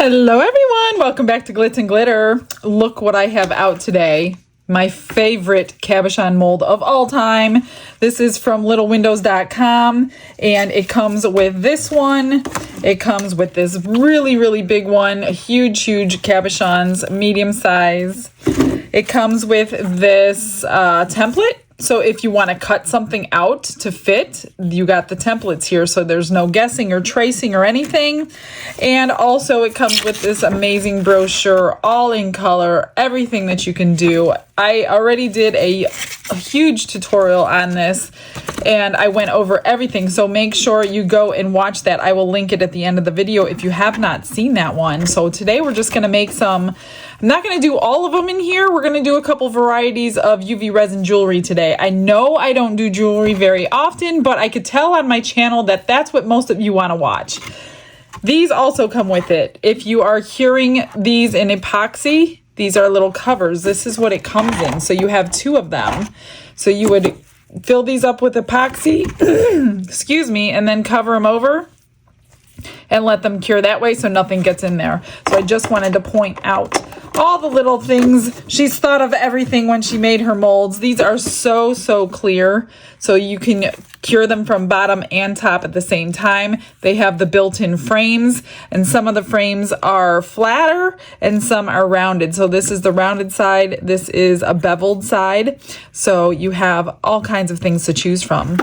Hello everyone, welcome back to Glitz and Glitter. Look what I have out today. My favorite cabochon mold of all time. This is from littlewindows.com and it comes with this one. It comes with this really big one, huge cabochons, medium size. It comes with this template. So if you want to cut something out to fit, you got the templates here, so there's no guessing or tracing or anything. And also it comes with this amazing brochure, all in color, everything that you can do. I already did a huge tutorial on this and I went over everything, so make sure you go and watch that. I will link it at the end of the video if you have not seen that one. So today we're just going to make some, I'm not going to do all of them in here. We're going to do a couple varieties of UV resin jewelry today. I know I don't do jewelry very often, but I could tell on my channel that that's what most of you want to watch. These also come with it. If you are curing these in epoxy, these are little covers. This is what it comes in. So you have two of them. So you would fill these up with epoxy, excuse me, and then cover them over and let them cure that way so nothing gets in there. So I just wanted to point out all the little things. She's thought of everything when she made her molds. These are so clear, so you can cure them from bottom and top at the same time. They have the built-in frames, and some of the frames are flatter and some are rounded. So this is the rounded side, this is a beveled side, so you have all kinds of things to choose from.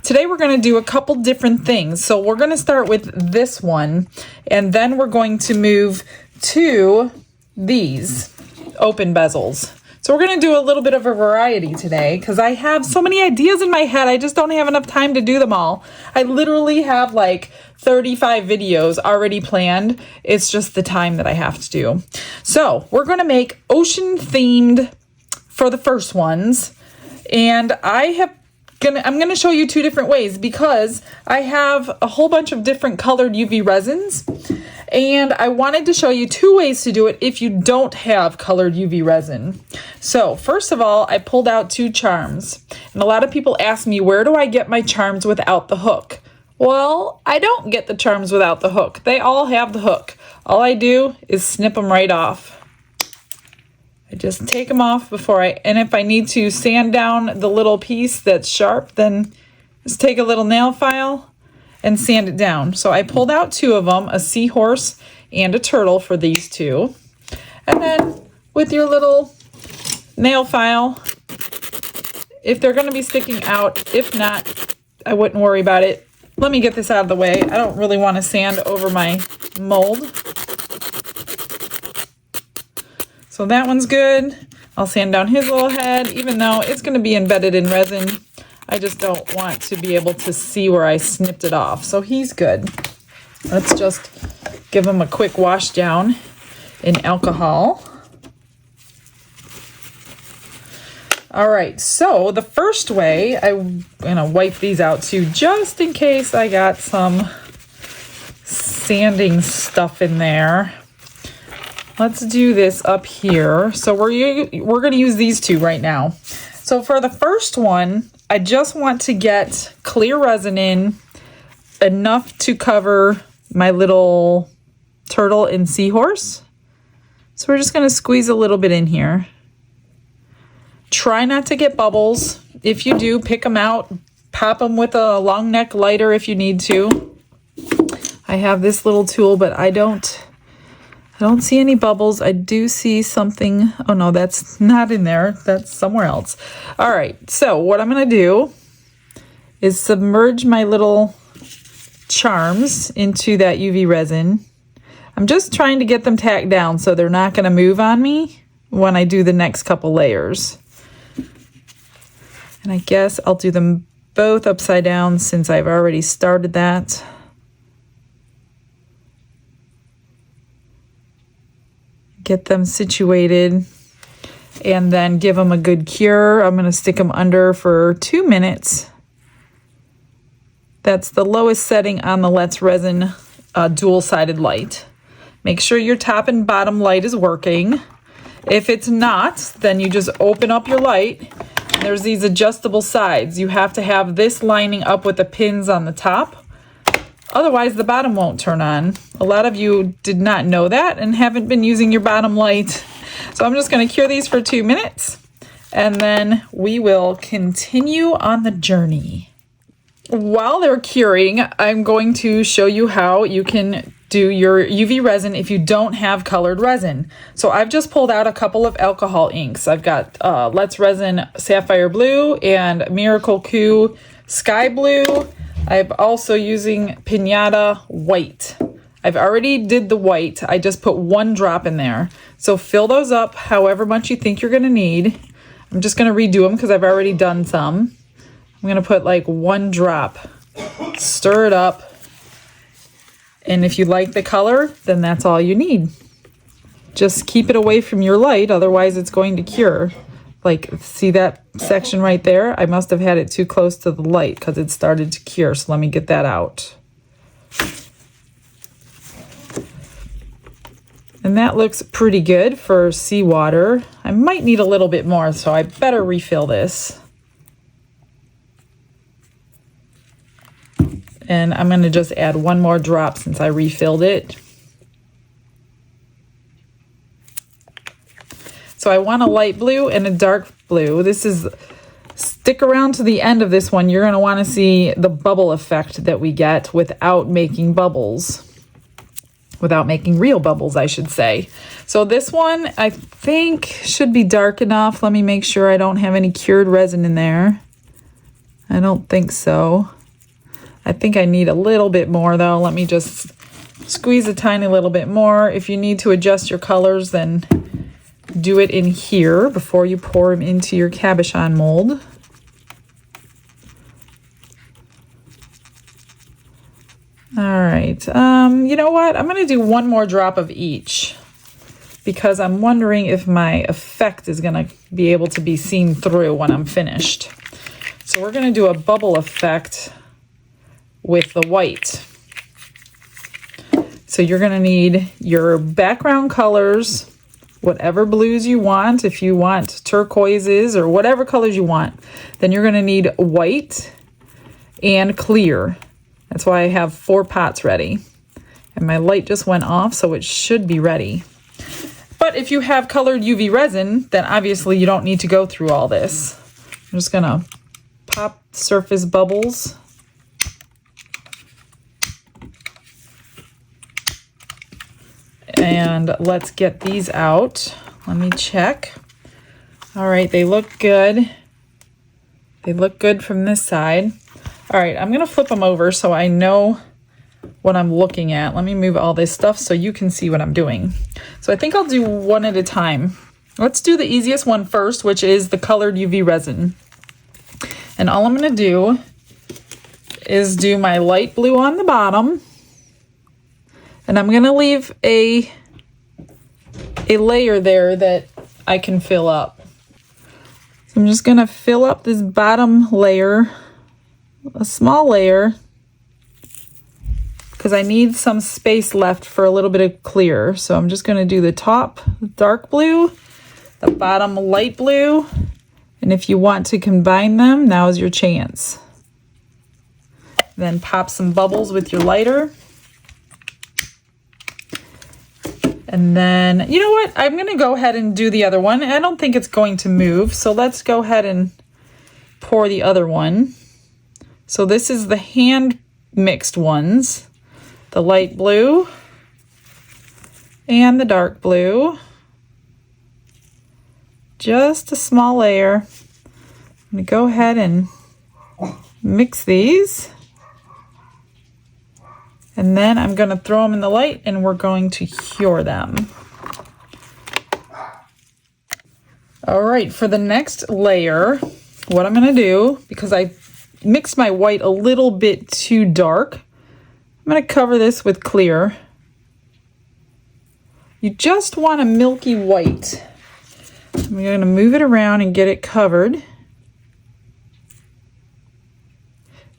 Today we're going to do a couple different things. So we're going to start with this one, and then we're going to move to these open bezels. So we're going to do a little bit of a variety today because I have so many ideas in my head. I just don't have enough time to do them all. I literally have like 35 videos already planned. It's just the time that I have to do. So we're going to make ocean themed for the first ones. And I'm going to show you two different ways because I have a whole bunch of different colored UV resins. And I wanted to show you two ways to do it if you don't have colored UV resin. So first of all, I pulled out two charms. And a lot of people ask me, where do I get my charms without the hook? Well, I don't get the charms without the hook. They all have the hook. All I do is snip them right off. I just take them off and if I need to sand down the little piece that's sharp, then just take a little nail file and sand it down. So I pulled out two of them, a seahorse and a turtle for these two. And then with your little nail file, if they're going to be sticking out, if not, I wouldn't worry about it. Let me get this out of the way. I don't really want to sand over my mold. So that one's good. I'll sand down his little head, even though it's going to be embedded in resin. I just don't want to be able to see where I snipped it off. So he's good. Let's just give him a quick wash down in alcohol. All right, so the first way, I'm going to wipe these out too, just in case I got some sanding stuff in there. Let's do this up here. So we're going to use these two right now. So for the first one, I just want to get clear resin in enough to cover my little turtle and seahorse. So we're just going to squeeze a little bit in here. Try not to get bubbles. If you do, pick them out. Pop them with a long neck lighter if you need to. I have this little tool, but I don't see any bubbles. I do see something. Oh no, that's not in there. That's somewhere else. All right, so what I'm going to do is submerge my little charms into that UV resin. I'm just trying to get them tacked down so they're not going to move on me when I do the next couple layers. And I guess I'll do them both upside down since I've already started that. Get them situated and then give them a good cure. I'm going to stick them under for 2 minutes. That's the lowest setting on the Let's Resin dual-sided light. Make sure your top and bottom light is working. If it's not, then you just open up your light. There's these adjustable sides. You have to have this lining up with the pins on the top. Otherwise, the bottom won't turn on. A lot of you did not know that and haven't been using your bottom light. So I'm just going to cure these for 2 minutes, and then we will continue on the journey. While they're curing, I'm going to show you how you can do your UV resin if you don't have colored resin. So I've just pulled out a couple of alcohol inks. I've got Let's Resin Sapphire Blue and Miracle Coup Sky Blue. I'm also using Pinata White. I've already did the white. I just put 1 drop in there. So fill those up however much you think you're gonna need. I'm just gonna redo them because I've already done some. I'm gonna put like 1 drop. Stir it up. And if you like the color, then that's all you need. Just keep it away from your light, otherwise it's going to cure. Like, see that section right there? I must have had it too close to the light because it started to cure, so let me get that out. And that looks pretty good for seawater. I might need a little bit more, so I better refill this. And I'm going to just add 1 more drop since I refilled it. So I want a light blue and a dark blue. Stick around to the end of this one. You're going to want to see the bubble effect that we get without making bubbles. Without making real bubbles, I should say. So this one, I think, should be dark enough. Let me make sure I don't have any cured resin in there. I don't think so. I think I need a little bit more though. Let me just squeeze a tiny little bit more. If you need to adjust your colors, then do it in here before you pour them into your cabochon mold. All right, you know what? I'm gonna do 1 more drop of each because I'm wondering if my effect is gonna be able to be seen through when I'm finished. So we're gonna do a bubble effect with the white. So you're gonna need your background colors, whatever blues you want. If you want turquoises or whatever colors you want, then you're gonna need white and clear. That's why I have 4 pots ready. And my light just went off, so it should be ready. But if you have colored UV resin, then obviously you don't need to go through all this. I'm just gonna pop surface bubbles. And let's get these out. Let me check. All right, they look good. They look good from this side. All right, I'm gonna flip them over so I know what I'm looking at. Let me move all this stuff so you can see what I'm doing. So I think I'll do 1 at a time. Let's do the easiest one first, which is the colored UV resin. And all I'm gonna do is do my light blue on the bottom. And I'm gonna leave a layer there that I can fill up. So I'm just gonna fill up this bottom layer, a small layer, because I need some space left for a little bit of clear. So I'm just gonna do the top dark blue, the bottom light blue, and if you want to combine them, now is your chance. Then pop some bubbles with your lighter. And then, you know what? I'm going to go ahead and do the other one. I don't think it's going to move. So let's go ahead and pour the other one. So this is the hand mixed ones. The light blue and the dark blue. Just a small layer. I'm going to go ahead and mix these. And then I'm going to throw them in the light and we're going to cure them. All right, for the next layer, what I'm going to do, because I mixed my white a little bit too dark, I'm going to cover this with clear. You just want a milky white. I'm going to move it around and get it covered.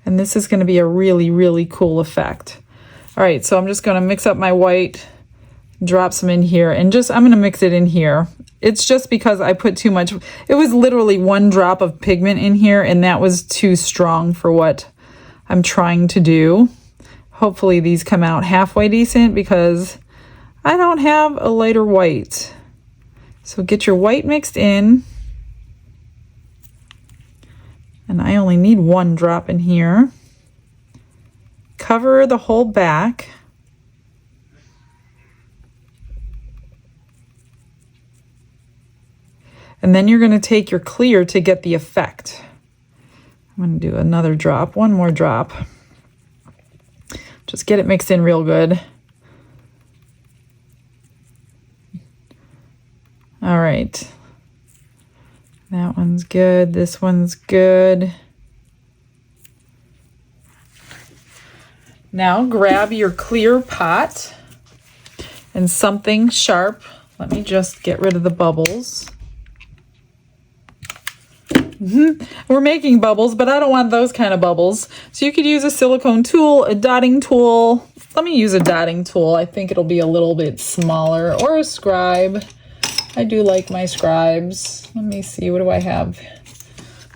And this is going to be a really, really cool effect. All right, so I'm just gonna mix up my white, drop some in here, and I'm gonna mix it in here. It's just because I put too much. It was literally 1 drop of pigment in here, and that was too strong for what I'm trying to do. Hopefully these come out halfway decent because I don't have a lighter white. So get your white mixed in. And I only need 1 drop in here. Cover the whole back. And then you're going to take your clear to get the effect. I'm going to do another drop, 1 more drop. Just get it mixed in real good. All right. That one's good. This one's good. Now grab your clear pot and something sharp. Let me just get rid of the bubbles. We're making bubbles, but I don't want those kind of bubbles. So you could use a silicone tool, a dotting tool. Let me use a dotting tool. I think it'll be a little bit smaller, or a scribe. I do like my scribes. Let me see, what do I have?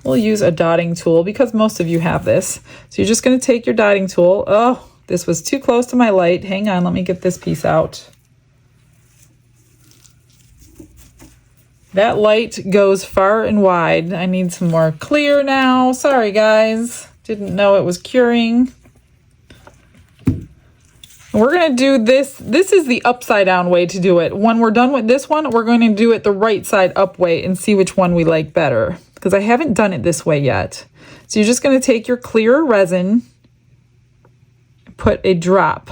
We'll use a dotting tool because most of you have this. So you're just going to take your dotting tool. Oh, this was too close to my light. Hang on, let me get this piece out. That light goes far and wide. I need some more clear now. Sorry, guys. Didn't know it was curing. We're going to do this. This is the upside down way to do it. When we're done with this one, we're going to do it the right side up way and see which one we like better, because I haven't done it this way yet. So you're just going to take your clear resin, put a drop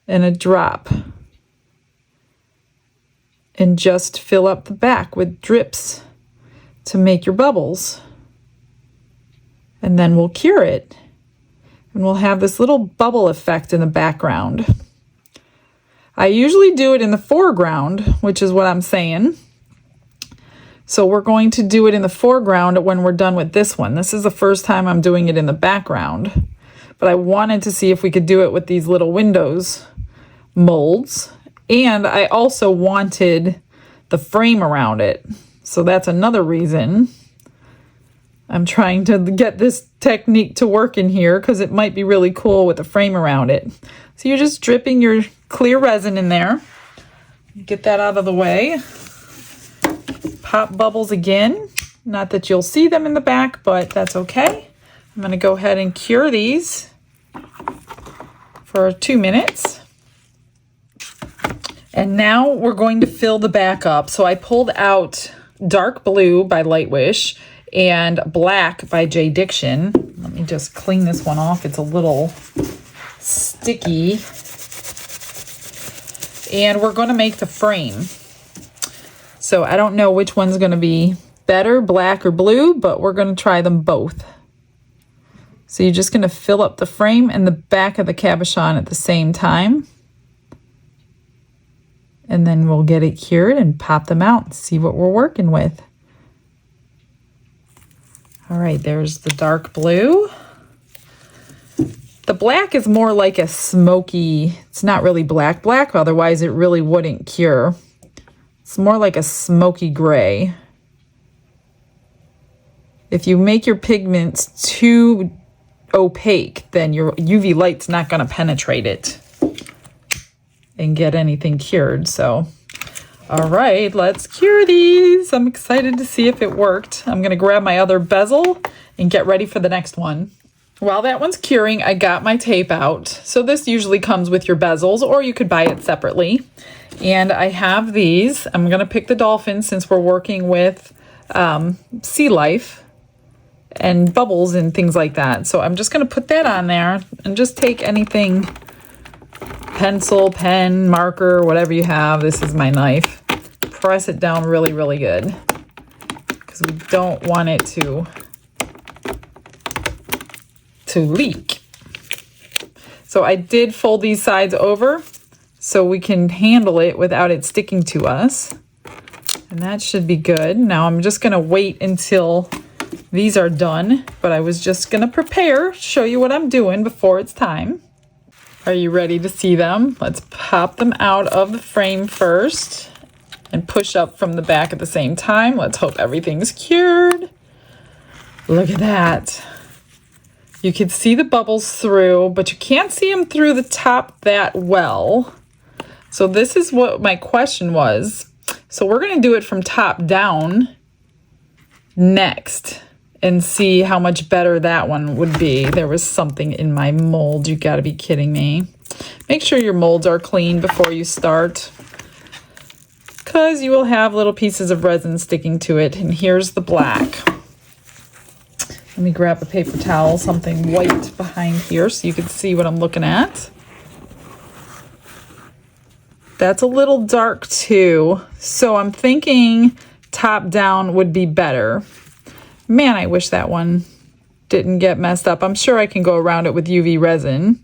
and a drop, and just fill up the back with drips to make your bubbles. And then we'll cure it. And we'll have this little bubble effect in the background. I usually do it in the foreground, which is what I'm saying. So we're going to do it in the foreground when we're done with this one. This is the first time I'm doing it in the background. But I wanted to see if we could do it with these little windows molds. And I also wanted the frame around it. So that's another reason I'm trying to get this technique to work in here, because it might be really cool with a frame around it. So you're just dripping your clear resin in there. Get that out of the way. Pop bubbles again. Not that you'll see them in the back, but that's okay. I'm going to go ahead and cure these for 2 minutes. And now we're going to fill the back up. So I pulled out Dark Blue by Lightwish and Black by J. Diction. Let me just clean this one off. It's a little sticky. And we're going to make the frame. So I don't know which one's going to be better, black or blue, but we're going to try them both. So you're just going to fill up the frame and the back of the cabochon at the same time. And then we'll get it cured and pop them out and see what we're working with. All right, there's the dark blue. The black is more like a smoky, it's not really black, otherwise it really wouldn't cure. It's more like a smoky gray. If you make your pigments too opaque, then your UV light's not going to penetrate it and get anything cured. So, all right, let's cure these. I'm excited to see if it worked. I'm going to grab my other bezel and get ready for the next one. While that one's curing, I got my tape out. So this usually comes with your bezels, or you could buy it separately. And I have these. I'm going to pick the dolphin since we're working with sea life and bubbles and things like that. So I'm just going to put that on there and just take anything, pencil, pen, marker, whatever you have. This is my knife. Press it down really, really good, because we don't want it to leak. So I did fold these sides over so we can handle it without it sticking to us. And that should be good. Now I'm just going to wait until these are done, but I was just going to prepare, show you what I'm doing before it's time. Are you ready to see them? Let's pop them out of the frame first and push up from the back at the same time. Let's hope everything's cured. Look at that. You could see the bubbles through, but you can't see them through the top that well. So this is what my question was. So we're going to do it from top down next and see how much better that one would be. There was something in my mold. You got to be kidding me. Make sure your molds are clean before you start, because you will have little pieces of resin sticking to it. And here's the black. Let me grab a paper towel, something white behind here so you can see what I'm looking at. That's a little dark too. So I'm thinking top down would be better. Man, I wish that one didn't get messed up. I'm sure I can go around it with UV resin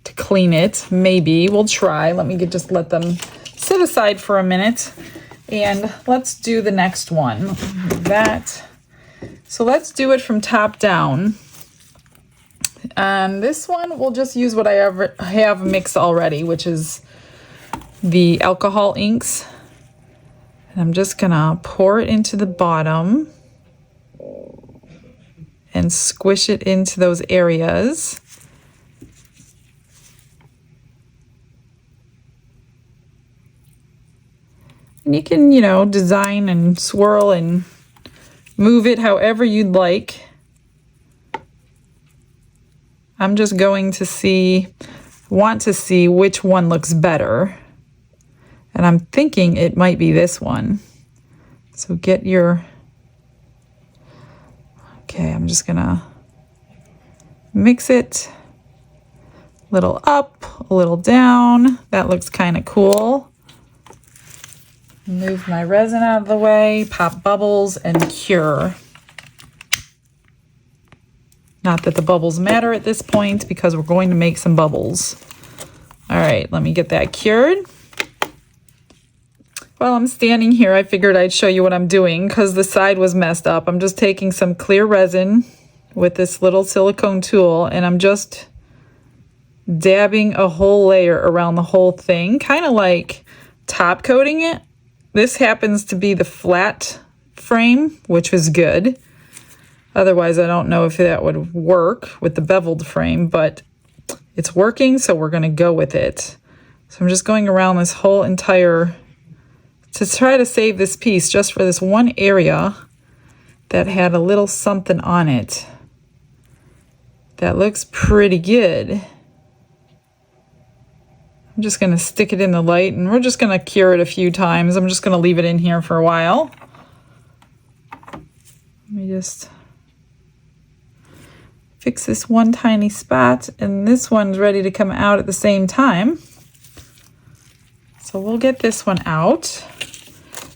to clean it. Maybe we'll try. Let me just let them sit aside for a minute, and let's do the next one. So let's do it from top down. And this one, we'll just use what I have mixed already, which is the alcohol inks. And I'm just gonna pour it into the bottom and squish it into those areas. And you can, design and swirl and move it however you'd like. I'm just going to want to see which one looks better. And I'm thinking it might be this one. So get your... Okay, I'm just gonna mix it. A little up, a little down. That looks kind of cool. Move my resin out of the way, pop bubbles, and cure. Not that the bubbles matter at this point, because we're going to make some bubbles. All right, let me get that cured. While I'm standing here, I figured I'd show you what I'm doing because the side was messed up. I'm just taking some clear resin with this little silicone tool, and I'm just dabbing a whole layer around the whole thing, kind of like top coating it. This happens to be the flat frame, which was good. Otherwise, I don't know if that would work with the beveled frame, but it's working, so we're going to go with it. So I'm just going around this whole entire, to try to save this piece just for this one area that had a little something on it. That looks pretty good. I'm just going to stick it in the light, and we're just going to cure it a few times. I'm just going to leave it in here for a while. Let me just fix this one tiny spot, and this one's ready to come out at the same time. So we'll get this one out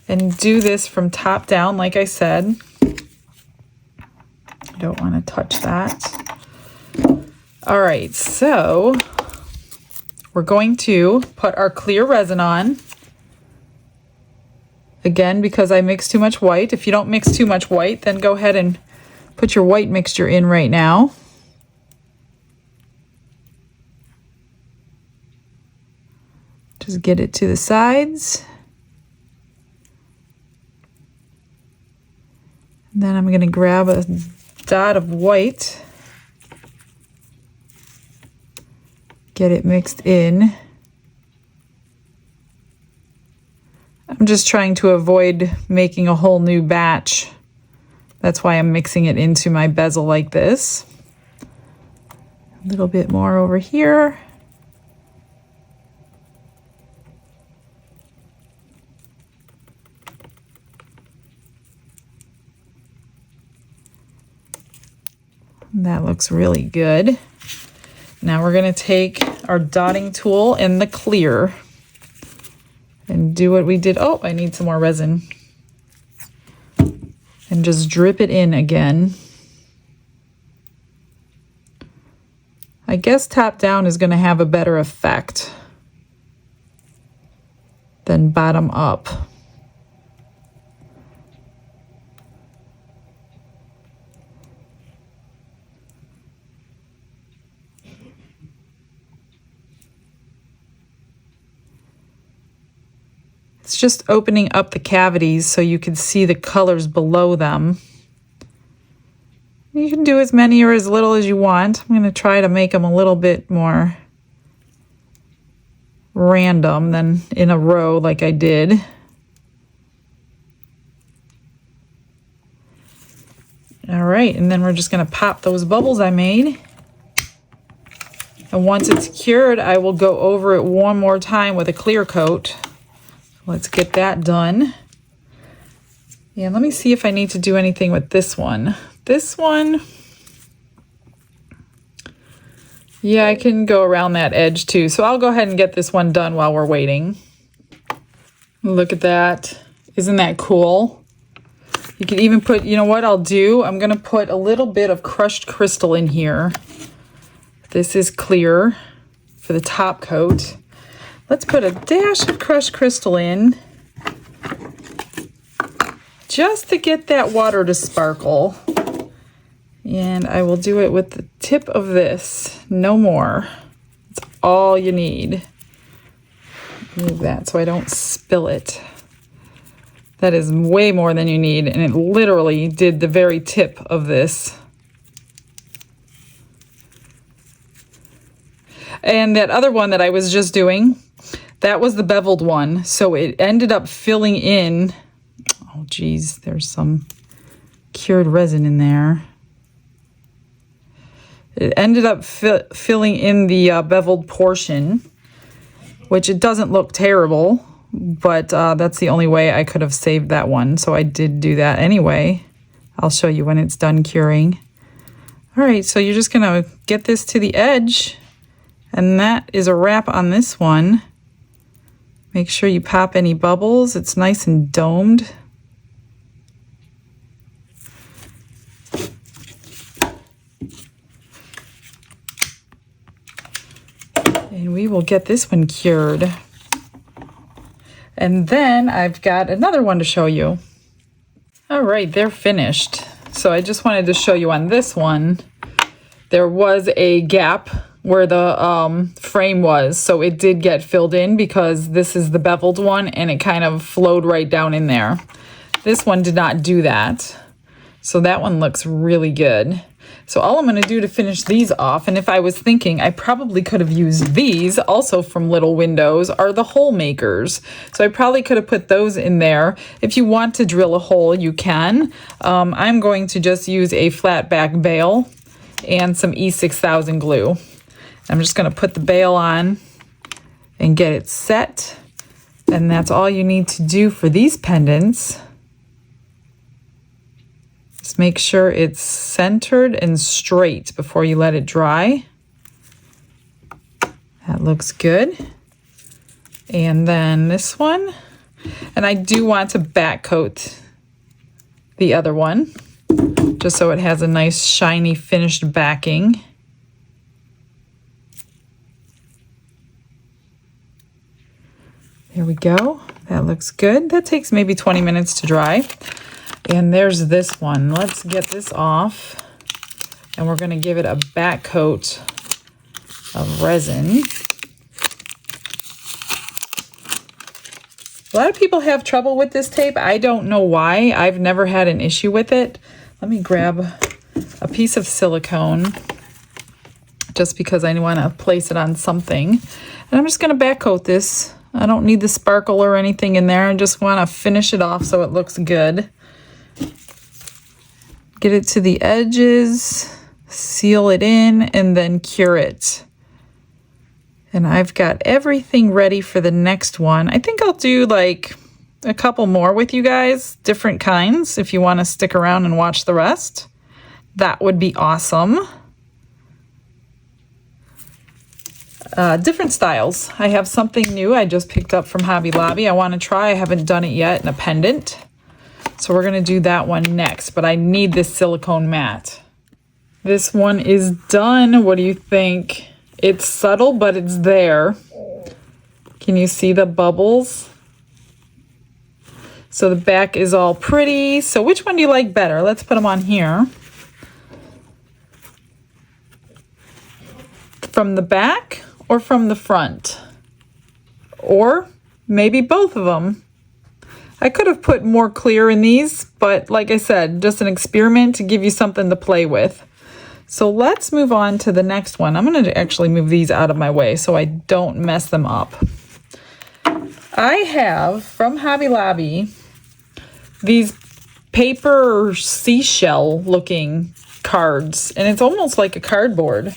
and do this from top down, like I said. I don't want to touch that. All right, so we're going to put our clear resin on. Again, because I mixed too much white. If you don't mix too much white, then go ahead and put your white mixture in right now. Just get it to the sides. And then I'm going to grab a dot of white. Get it mixed in. I'm just trying to avoid making a whole new batch. That's why I'm mixing it into my bezel like this. A little bit more over here. That looks really good. Now we're going to take our dotting tool in the clear and do what we did. Oh, I need some more resin. And just drip it in again. I guess top down is going to have a better effect than bottom up. It's just opening up the cavities so you can see the colors below them. You can do as many or as little as you want. I'm going to try to make them a little bit more random than in a row like I did. All right, and then we're just going to pop those bubbles I made. And once it's cured, I will go over it one more time with a clear coat. Let's get that done. And let me see if I need to do anything with this one. This one, yeah, I can go around that edge too. So I'll go ahead and get this one done while we're waiting. Look at that. Isn't that cool? You can even put, you know what I'll do? I'm going to put a little bit of crushed crystal in here. This is clear for the top coat. Let's put a dash of crushed crystal in just to get that water to sparkle. And I will do it with the tip of this, no more. It's all you need. Move that so I don't spill it. That is way more than you need, and it literally did the very tip of this. And that other one that I was just doing, that was the beveled one, so it ended up filling in. Oh geez, there's some cured resin in there. It ended up filling in the beveled portion, which it doesn't look terrible, but that's the only way I could have saved that one. So I did do that anyway. I'll show you when it's done curing. All right, so you're just gonna get this to the edge, and that is a wrap on this one. Make sure you pop any bubbles. It's nice and domed. And we will get this one cured. And then I've got another one to show you. All right, they're finished. So I just wanted to show you on this one, there was a gap where the frame was. So it did get filled in because this is the beveled one and it kind of flowed right down in there. This one did not do that. So that one looks really good. So all I'm going to do to finish these off, and if I was thinking, I probably could have used these also from Little Windows, are the hole makers. So I probably could have put those in there. If you want to drill a hole, you can. I'm going to just use a flat back bail and some E6000 glue. I'm just going to put the bail on and get it set. And that's all you need to do for these pendants. Just make sure it's centered and straight before you let it dry. That looks good. And then this one. And I do want to back coat the other one, just so it has a nice shiny finished backing. There we go. That looks good. That takes maybe 20 minutes to dry. And there's this one. Let's get this off. And we're going to give it a back coat of resin. A lot of people have trouble with this tape. I don't know why. I've never had an issue with it. Let me grab a piece of silicone just because I want to place it on something. And I'm just going to back coat this. I don't need the sparkle or anything in there. I just want to finish it off so it looks good. Get it to the edges, seal it in, and then cure it. And I've got everything ready for the next one. I think I'll do like a couple more with you guys, different kinds, if you want to stick around and watch the rest. That would be awesome. Different styles. I have something new I just picked up from Hobby Lobby. I want to try. I haven't done it yet in a pendant. So we're going to do that one next, but I need this silicone mat. This one is done. What do you think? It's subtle, but it's there. Can you see the bubbles? So the back is all pretty. So which one do you like better? Let's put them on here. From the back or from the front? Or maybe both of them. I could have put more clear in these, but like I said, just an experiment to give you something to play with. So let's move on to the next one. I'm going to actually move these out of my way so I don't mess them up. I have, from Hobby Lobby, these paper seashell looking cards, and it's almost like a cardboard.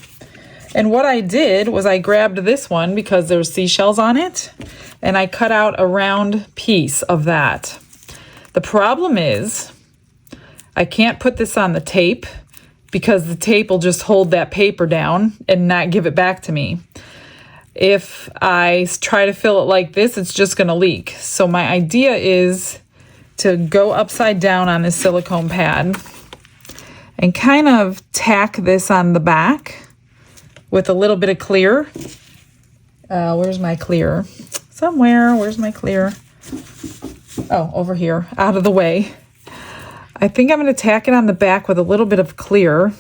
And what I did was I grabbed this one because there's seashells on it, and I cut out a round piece of that. The problem is I can't put this on the tape because the tape will just hold that paper down and not give it back to me. If I try to fill it like this, it's just going to leak. So my idea is to go upside down on this silicone pad and kind of tack this on the back with a little bit of clear. Where's my clear? Somewhere. Where's my clear? Oh, over here, out of the way. I think I'm going to tack it on the back with a little bit of clear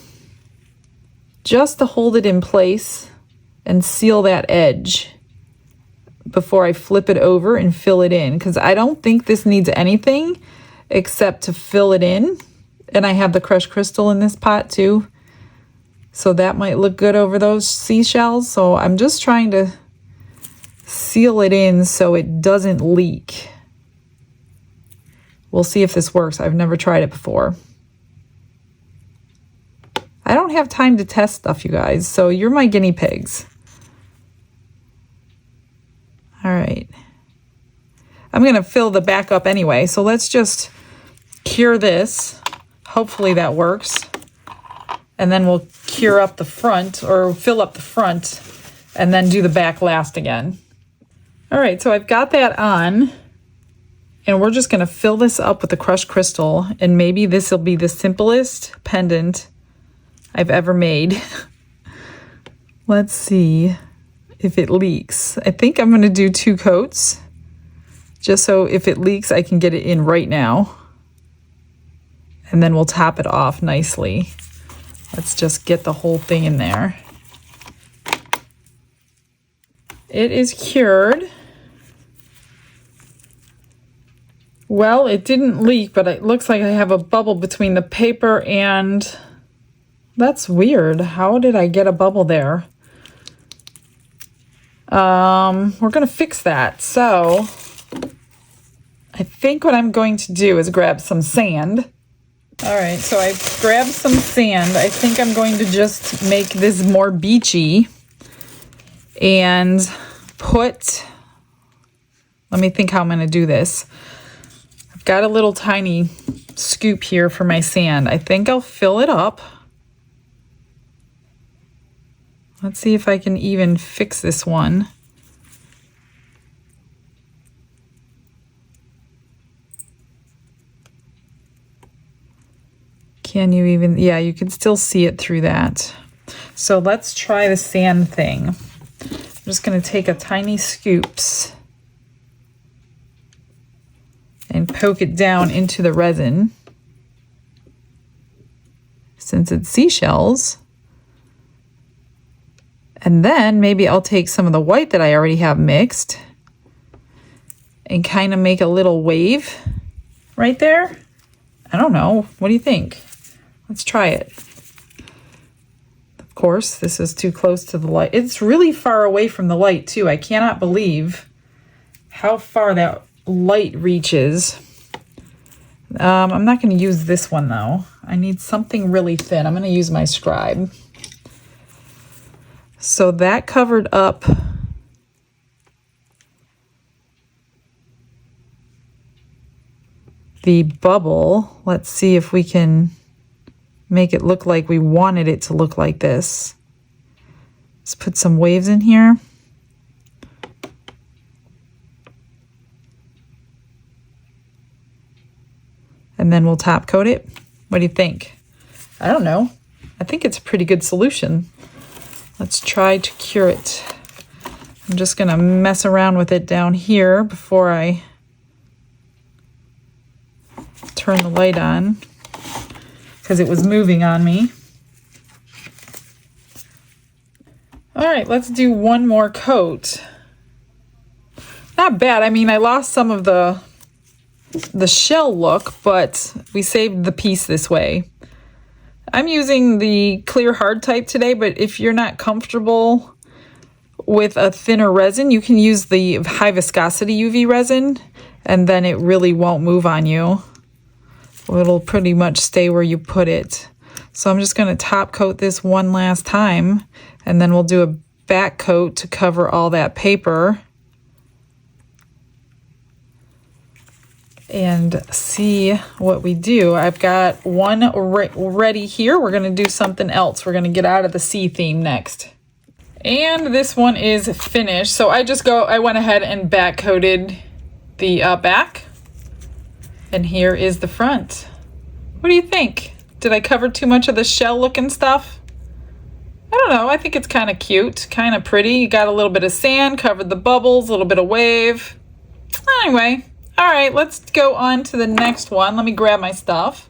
just to hold it in place and seal that edge before I flip it over and fill it in, because I don't think this needs anything except to fill it in. And I have the crushed crystal in this pot too, so that might look good over those seashells. So I'm just trying to seal it in so it doesn't leak. We'll see if this works. I've never tried it before. I don't have time to test stuff, you guys, so you're my guinea pigs. All right. I'm going to fill the back up anyway, so let's just cure this. Hopefully that works. And then we'll cure up the front, or fill up the front, and then do the back last again. All right, so I've got that on. And we're just going to fill this up with the crushed crystal, and maybe this will be the simplest pendant I've ever made. Let's see if it leaks. I think I'm going to do 2 coats, just so if it leaks, I can get it in right now. And then we'll top it off nicely. Let's just get the whole thing in there. It is cured. Well, it didn't leak, but it looks like I have a bubble between the paper and... That's weird. How did I get a bubble there? We're going to fix that. So I think what I'm going to do is grab some sand. All right, so I grabbed some sand. I think I'm going to just make this more beachy and put... Let me think how I'm going to do this. Got a little tiny scoop here for my sand. I think I'll fill it up. Let's see if I can even fix this one. Can you even, yeah, you can still see it through that. So let's try the sand thing. I'm just going to take a tiny scoops and poke it down into the resin. Since it's seashells. And then maybe I'll take some of the white that I already have mixed and kind of make a little wave right there. I don't know. What do you think? Let's try it. Of course, this is too close to the light. It's really far away from the light too. I cannot believe how far that light reaches. I'm not going to use this one though. I need something really thin. I'm going to use my scribe. So that covered up the bubble. Let's see if we can make it look like we wanted it to look like this. Let's put some waves in here. And then we'll top coat it. What do you think? I don't know. I think it's a pretty good solution. Let's try to cure it. I'm just going to mess around with it down here before I turn the light on, because it was moving on me. All right, let's do one more coat. Not bad. I mean, I lost some of the the shell look, but we saved the piece this way. I'm using the clear hard type today, but if you're not comfortable with a thinner resin, you can use the high viscosity UV resin, and then it really won't move on you. It'll pretty much stay where you put it. So I'm just going to top coat this one last time, and then we'll do a back coat to cover all that paper. And see what we do. I've got one ready here. We're going to do something else. We're going to get out of the sea theme next. And this one is finished. So I went ahead and back coated the back. And here is the front. What do you think? Did I cover too much of the shell looking stuff? I don't know. I think it's kind of cute, kind of pretty. You got a little bit of sand, covered the bubbles, a little bit of wave. Anyway, all right, let's go on to the next one. Let me grab my stuff.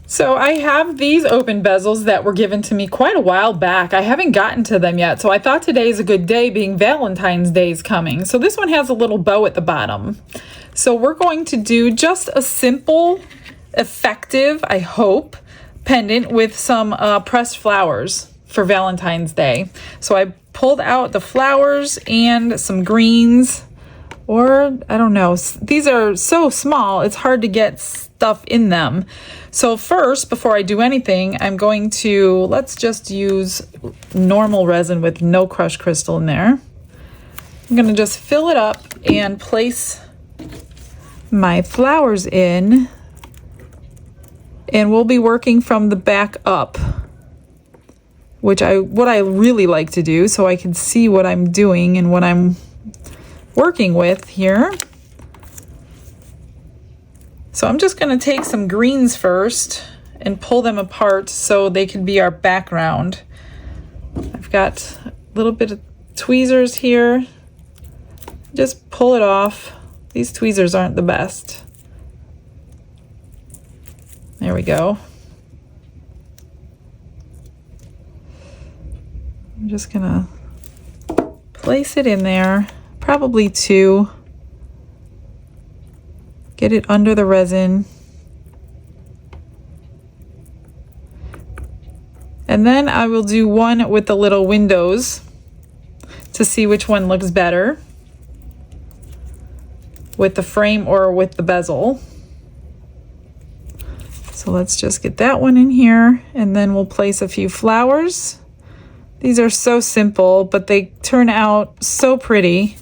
So I have these open bezels that were given to me quite a while back. I haven't gotten to them yet, so I thought today is a good day, being Valentine's Day is coming. So this one has a little bow at the bottom. So we're going to do just a simple, effective, I hope, pendant with some pressed flowers for Valentine's Day. So I pulled out the flowers and some greens, or I don't know. These are so small, it's hard to get stuff in them. So first, before I do anything, I'm going to, let's just use normal resin with no crushed crystal in there. I'm going to just fill it up and place my flowers in, and we'll be working from the back up, what I really like to do so I can see what I'm doing and what I'm working with here. So I'm just going to take some greens first and pull them apart so they can be our background. I've got a little bit of tweezers here. Just pull it off. These tweezers aren't the best. There we go. I'm just gonna place it in there, probably two. Get it under the resin. And then I will do one with the little windows to see which one looks better, with the frame or with the bezel. So let's just get that one in here, and then we'll place a few flowers. These are so simple, but they turn out so pretty.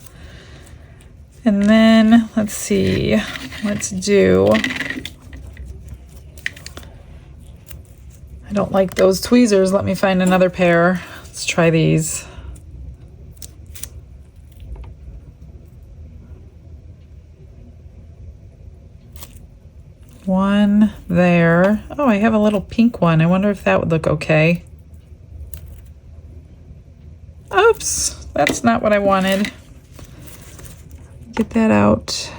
And then, let's see, let's do, I don't like those tweezers. Let me find another pair. Let's try these. One there. Oh, I have a little pink one. I wonder if that would look okay. Oops, that's not what I wanted. Get that out.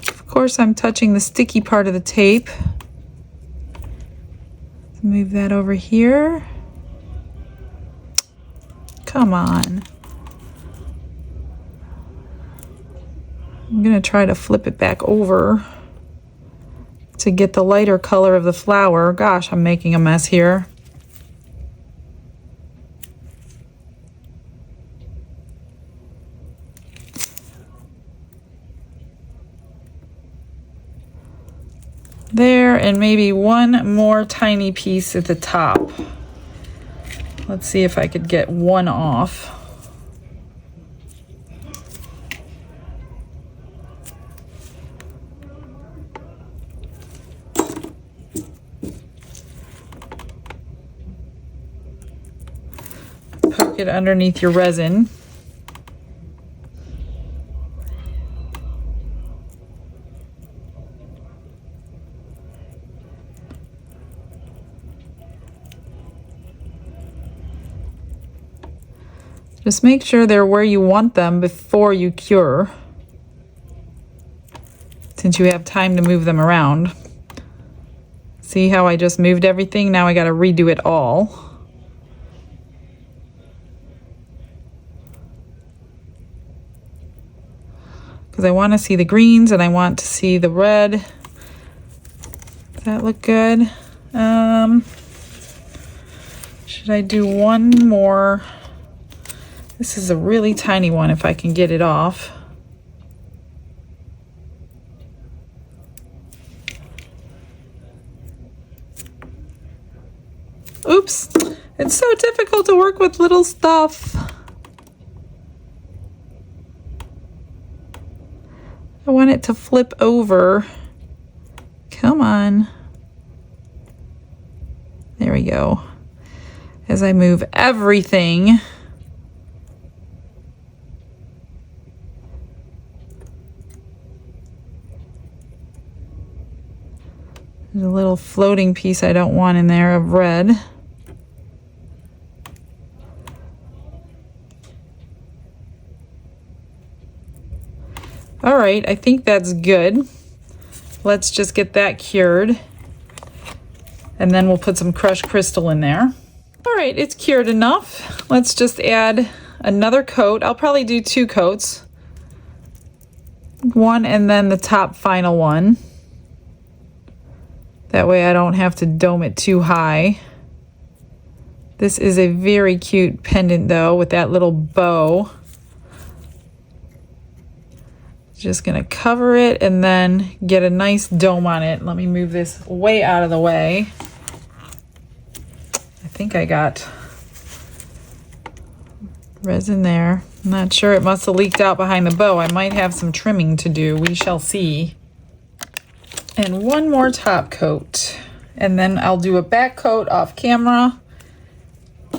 Of course, I'm touching the sticky part of the tape. Move that over here. Come on. I'm gonna try to flip it back over to get the lighter color of the flower. Gosh, I'm making a mess here. There, and maybe one more tiny piece at the top. Let's see if I could get one off. Poke it underneath your resin. Just make sure they're where you want them before you cure, since you have time to move them around. See how I just moved everything? Now I got to redo it all. because I want to see the greens and I want to see the red. Does that look good? Should I do one more? This is a really tiny one if I can get it off. Oops, it's so difficult to work with little stuff. I want it to flip over. Come on. There we go. As I move everything. There's a little floating piece I don't want in there of red. All right, I think that's good. Let's just get that cured. And then we'll put some crushed crystal in there. All right, it's cured enough. Let's just add another coat. I'll probably do 2 coats. One and then the top final one. That way I don't have to dome it too high. This is a very cute pendant though, with that little bow. Just gonna cover it and then get a nice dome on it. Let me move this way out of the way. I think I got resin there. I'm not sure, it must have leaked out behind the bow. I might have some trimming to do, we shall see. And one more top coat. And then I'll do a back coat off camera.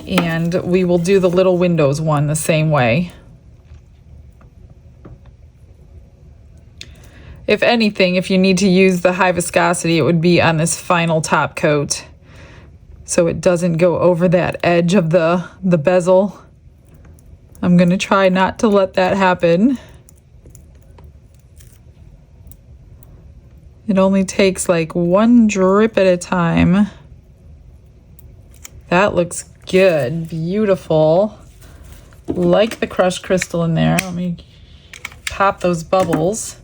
And we will do the little windows one the same way. If anything, if you need to use the high viscosity, it would be on this final top coat, so it doesn't go over that edge of the bezel. I'm gonna try not to let that happen. It only takes like 1 drip at a time. That looks good, beautiful. Like the crushed crystal in there. Let me pop those bubbles.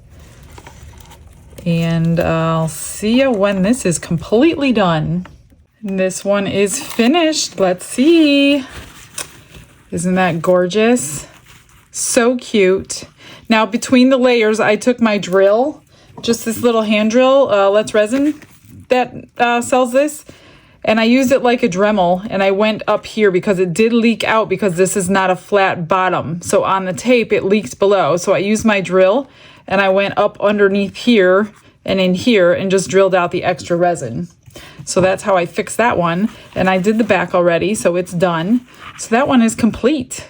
And I'll see you when this is completely done. This one is finished. Let's see. Isn't that gorgeous? So cute. Now between the layers, I took my drill, just this little hand drill, Let's Resin, that sells this. And I used it like a Dremel, and I went up here because it did leak out because this is not a flat bottom. So on the tape, it leaked below. So I used my drill and I went up underneath here and in here and just drilled out the extra resin. So that's how I fixed that one. And I did the back already, so it's done. So that one is complete.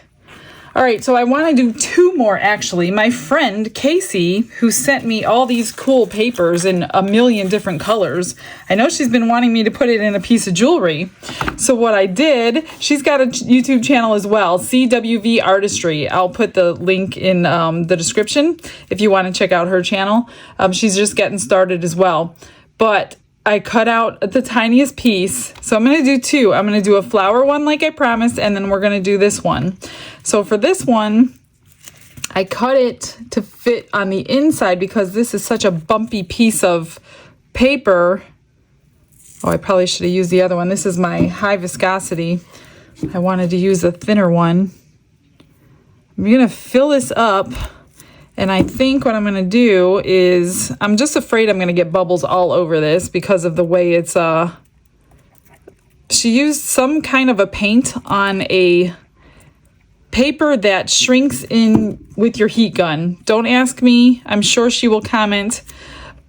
All right, so I want to do 2 more actually. My friend Casey, who sent me all these cool papers in a million different colors, I know she's been wanting me to put it in a piece of jewelry. So what I did, she's got a YouTube channel as well, CWV Artistry. I'll put the link in the description if you want to check out her channel. She's just getting started as well. But I cut out the tiniest piece. So I'm going to do 2. I'm going to do a flower one like I promised, and then we're going to do this one. So for this one, I cut it to fit on the inside because this is such a bumpy piece of paper. Oh, I probably should have used the other one. This is my high viscosity. I wanted to use a thinner one. I'm going to fill this up. And I think what I'm going to do is, I'm just afraid I'm going to get bubbles all over this because of the way it's, she used some kind of a paint on a paper that shrinks in with your heat gun. Don't ask me. I'm sure she will comment,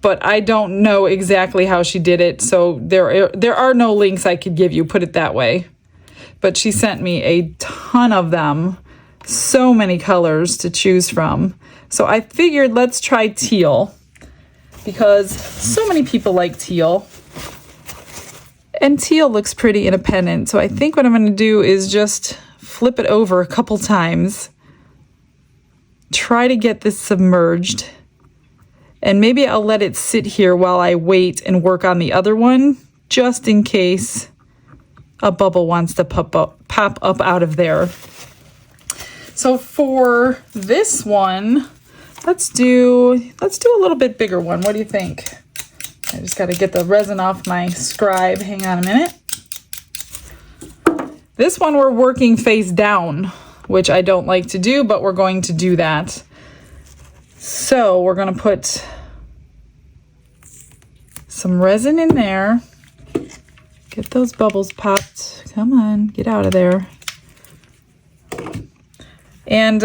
but I don't know exactly how she did it. So there are no links I could give you, put it that way. But she sent me a ton of them. So many colors to choose from. So I figured let's try teal because so many people like teal. And teal looks pretty in a pendant. So I think what I'm going to do is just flip it over a couple times. Try to get this submerged. And maybe I'll let it sit here while I wait and work on the other one, just in case a bubble wants to pop up out of there. So for this one, Let's do a little bit bigger one. What do you think? I just got to get the resin off my scribe. Hang on a minute. This one we're working face down, which I don't like to do, but we're going to do that. So we're going to put some resin in there. Get those bubbles popped. Come on, get out of there. And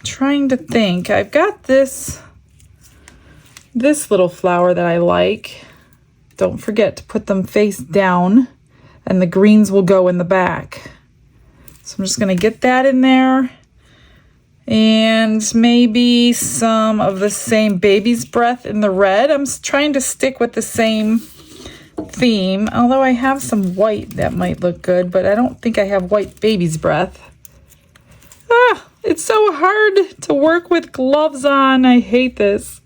trying to think. I've got this little flower that I like. Don't forget to put them face down, and the greens will go in the back. So I'm just going to get that in there. And maybe some of the same baby's breath in the red. I'm trying to stick with the same theme, although I have some white that might look good, but I don't think I have white baby's breath. It's so hard to work with gloves on. I hate this.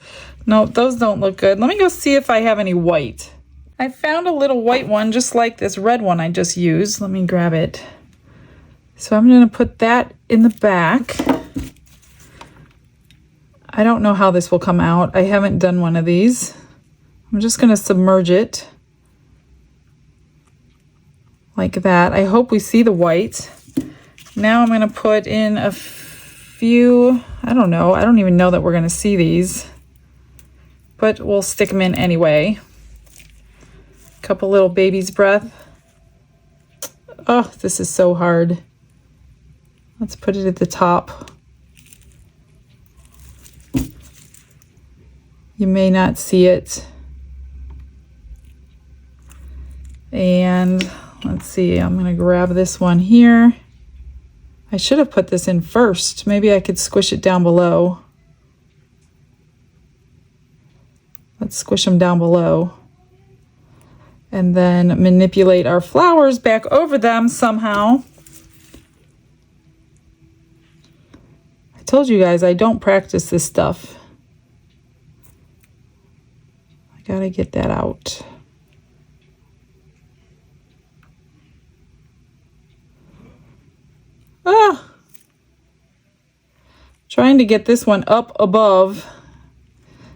No, those don't look good. Let me go see if I have any white. I found a little white one just like this red one I just used. Let me grab it. So I'm going to put that in the back. I don't know how this will come out. I haven't done one of these. I'm just going to submerge it like that. I hope we see the white. Now I'm going to put in a few, I don't know. I don't even know that we're going to see these, but we'll stick them in anyway. A couple little baby's breath. Oh, this is so hard. Let's put it at the top. You may not see it. And let's see, I'm going to grab this one here. I should have put this in first. Maybe I could squish it down below. Let's squish them down below. And then manipulate our flowers back over them somehow. I told you guys I don't practice this stuff. I gotta get that out. Trying to get this one up above.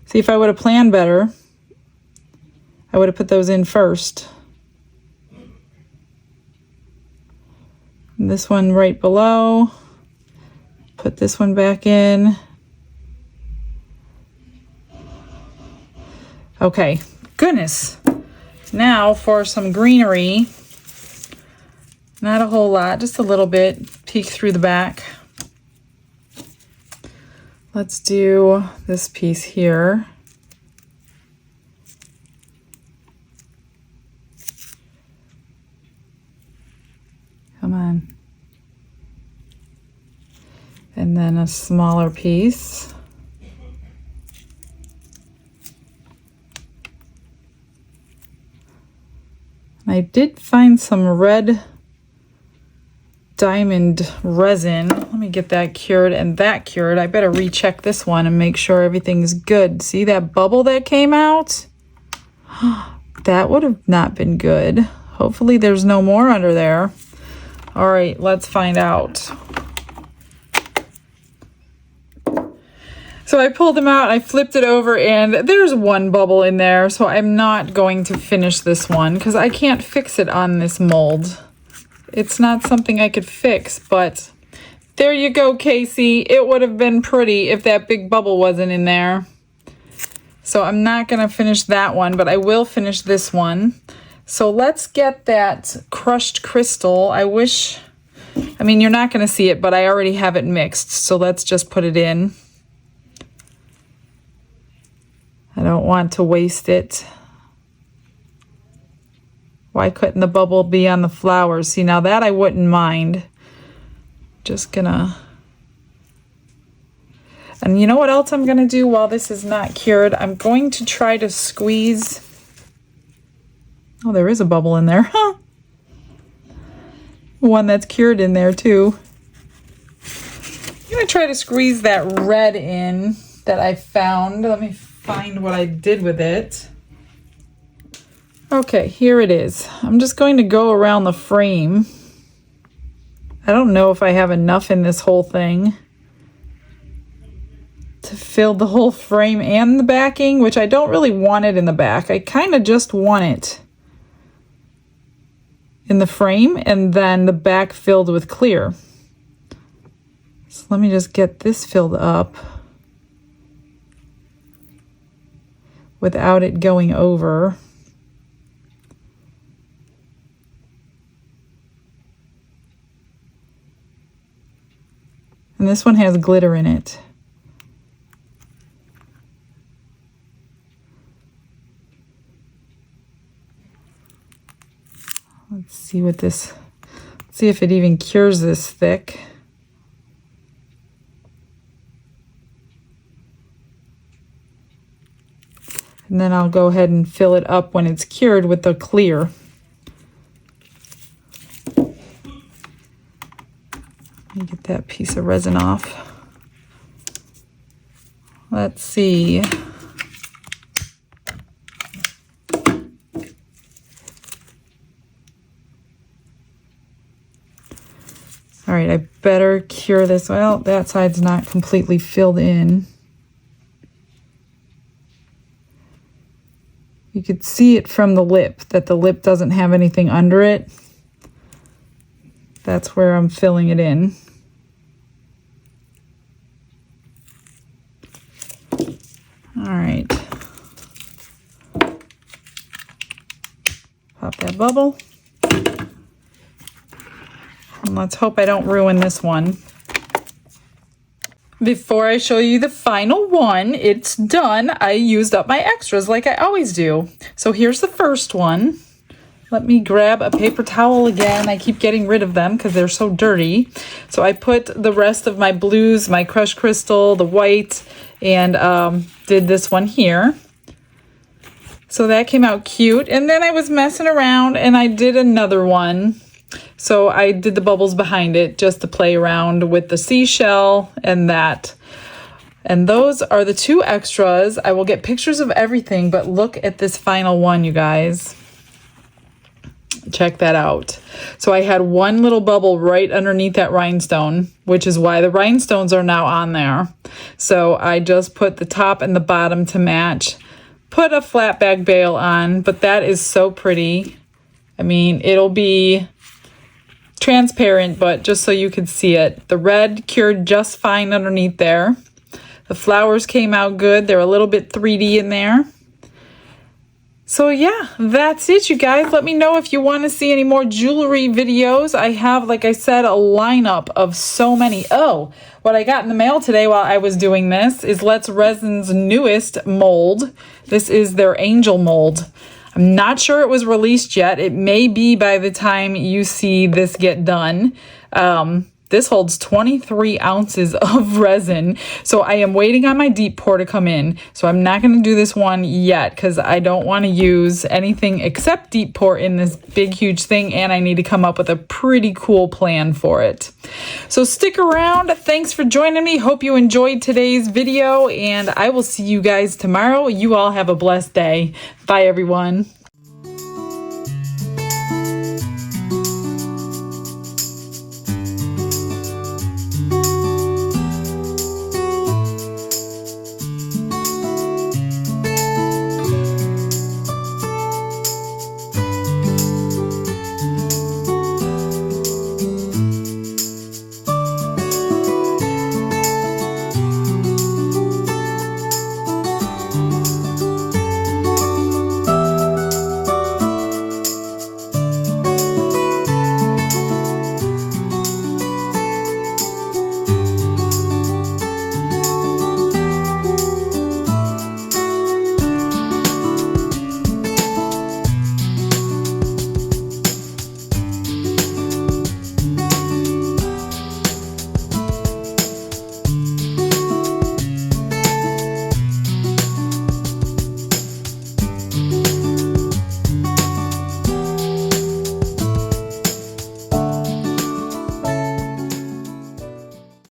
See, if I would have planned better, I would have put those in first. And this one right below. Put this one back in. Okay, goodness. Now for some greenery. Not a whole lot, just a little bit. Peek through the back. Let's do this piece here. Come on. And then a smaller piece. I did find some red diamond resin. Let me get that cured and that cured. I better recheck this one and make sure everything's good. See that bubble that came out? That would have not been good. Hopefully there's no more under there. All right, let's find out. So I pulled them out, I flipped it over, and there's one bubble in there. So I'm not going to finish this one because I can't fix it on this mold. It's not something I could fix, but there you go, Casey. It would have been pretty if that big bubble wasn't in there. So I'm not going to finish that one, but I will finish this one. So let's get that crushed crystal. I mean, you're not going to see it, but I already have it mixed. So let's just put it in. I don't want to waste it. Why couldn't the bubble be on the flowers? See, now that I wouldn't mind. Just gonna... And you know what else I'm gonna do while this is not cured? I'm going to try to squeeze... Oh, there is a bubble in there. Huh? One that's cured in there too. I'm gonna try to squeeze that red in that I found. Let me find what I did with it. Okay, here it is. I'm just going to go around the frame. I don't know if I have enough in this whole thing. to fill the whole frame and the backing, which I don't really want it in the back. I kind of just want it in the frame and then the back filled with clear. So let me just get this filled up without it going over. And this one has glitter in it. Let's see what this, see if it even cures this thick. And then I'll go ahead and fill it up when it's cured with the clear. Let me get that piece of resin off. Let's see. All right, I better cure this. Well, that side's not completely filled in. You could see it from the lip, that the lip doesn't have anything under it. That's where I'm filling it in. All right. Pop that bubble. And let's hope I don't ruin this one. Before I show you the final one, it's done. I used up my extras like I always do. So here's the first one. Let me grab a paper towel again. I keep getting rid of them because they're so dirty. So I put the rest of my blues, my crushed crystal, the white, and did this one here. So that came out cute. And then I was messing around and I did another one. So I did the bubbles behind it just to play around with the seashell and that. And those are the two extras. I will get pictures of everything, but look at this final one, you guys. Check that out. So I had one little bubble right underneath that rhinestone, which is why the rhinestones are now on there. So I just put the top and the bottom to match. Put a flat back bail on, but that is so pretty. I mean, it'll be transparent, but just so you could see it. The red cured just fine underneath there. The flowers came out good. They're a little bit 3D in there. So yeah, that's it, you guys. Let me know if you want to see any more jewelry videos. I have, like I said, a lineup of so many. Oh, what I got in the mail today while I was doing this is Let's Resin's newest mold. This is their angel mold. I'm not sure it was released yet. It may be by the time you see this get done. This holds 23 ounces of resin. So I am waiting on my deep pour to come in. So I'm not going to do this one yet because I don't want to use anything except deep pour in this big, huge thing. And I need to come up with a pretty cool plan for it. So stick around. Thanks for joining me. Hope you enjoyed today's video. And I will see you guys tomorrow. You all have a blessed day. Bye, everyone.